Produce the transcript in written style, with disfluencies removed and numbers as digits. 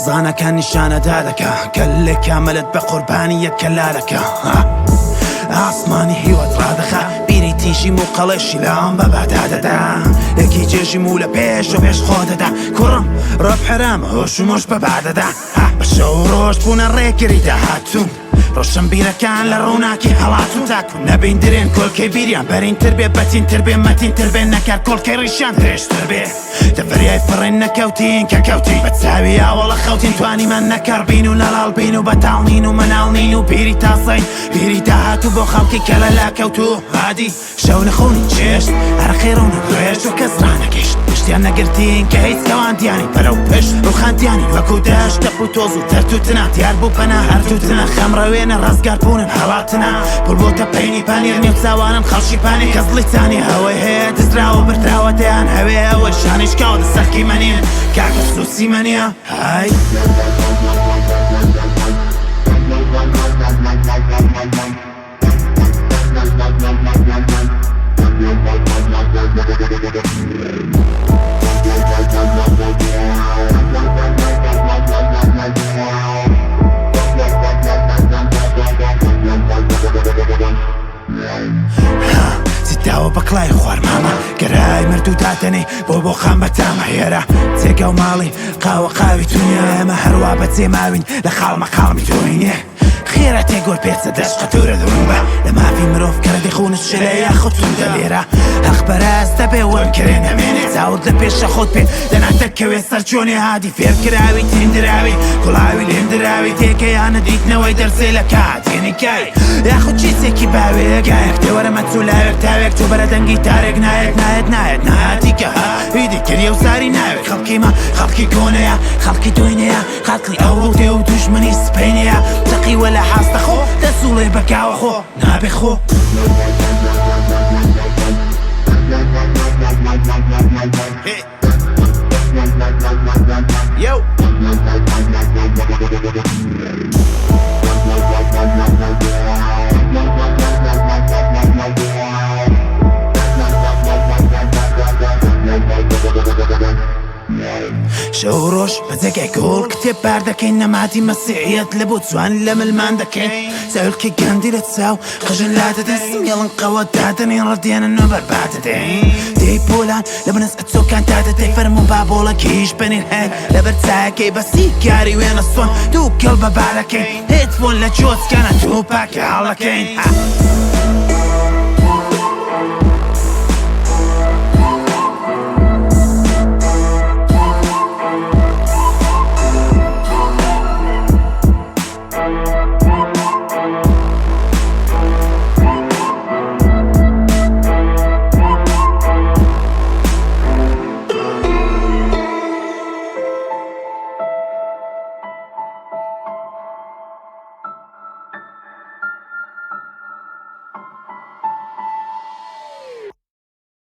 زانەکە نیشانەدا دەکا گەلێک کاملت بە قوربانی یەکەلا دەکا ئاسمانی هیوەت ڕادەخا بیری تیژیم و قەڵەشی لام بە بادا دەدا یەکی جێژیم و لە پێش و پێش خۆ دەدا کوڕم ڕەب حرامە هۆش و مۆش بە بادەدا بە شەو ڕۆژ بوونە ڕێگری داهاتوون ڕۆشن بیرەکان لە ڕووناکی هەڵاتون تاکوون نەبین درێن کۆلکەی بیریان بەرینتر بێ بەتینتر بێ مەتینتر بێ نەکار کۆلکەی ڕیشان درێژتر بێ دەڤریای فڕین نەکەوتین کە کەوتین بە چاوی ئاوەڵە خەوتین توانیمان نەکار بین و نەڵاڵ بین و بەتاڵنین و مەناڵنین و بیری تاسەین بیری داهاتوو بۆ خەڵکی کە لە لاکەوتو هادی شەو نەخۆنی چێشت هەر خێڕون و پێش و کەس ڕانەگەیشت پشتیان نەگرتین کە هیچ کەوانتیانی بەرەو پشت ڕوخانتیانی وەکو دەشت دەپ و تۆز و تەرتوتنە دیار بوو پەنا هەرتوتنە خەمڕەوێنە ڕزگار بوونن هەڵاتنە پڵ بۆتە پەینی پانیر نێو چاوانم خەڵشی پانی کەزڵیتانی هەوەی هەیە دزراوە بردراوە دەیان هەوێ ئەوە شانیشکاوە دەسەرکی مەنیە کاکە سوسی مەنیە های داوە بەکڵای خوارمامە گەرای مردوو دادەنێ بۆ خام بەتامە هێرە جێگە و ماڵی قاوە قاوی تونیە ئێمە هەروە بە جێماوین لە خاڵمە قاڵمی تۆینێ خێرە تێگۆر پێچە دەست قەتورە دروون بە لە مافی مرۆڤ کەرە دەخونت شلە یاخودتون دەلێرە هەق بەراز دەبێ وەم کرێن ئەمێنێ چاوت لە پێشە خۆت پێ دەنا دەکەوێ سەرچۆنی هادی فێرکراوی تیندراوی کوڵاوی لێندراوی تێکەیانە دیتنەوەی دەرسێ لە کاتێنیکای یاخود چیسێکی باوێگایەک تێوەرە مەچولاوێک تاوێک چوو بەرە دەنگی تارێک نایەت نهاتیکە هیدی کردیە و ساری ناوێت خەڵکیمە خەڵکی کۆنەیە خەڵکی دوێنەیە خەڵکی ئەوڕۆ دێ و دوژمنی سپینەیە تەقیوە لە حاستە خۆ دەسوڵێ بەکاوە خۆ نابێ خۆ Yo! شەو ڕۆژ بەجێگای گۆڵ کتێب باردەکەین نەمادی مەسیحیەت لە بۆ جوانی لە ملمان دەکەین سەولکی گەندی لە چاو خەژن لا دەدەین سمیێڵن قەوە دادەنین ڕەدێنن و بەربا دەدەین دێی پۆلان لە بنەس ئەچۆکان دادەدەی فەرموون بابۆڵەکیش بنین هەن لەبەر چاکەی بەسی کاری وێنە سۆن دوو کەڵ بە بالەکەین هیچ بۆن لە جۆچکانە دوو پاکە هەڵەکەین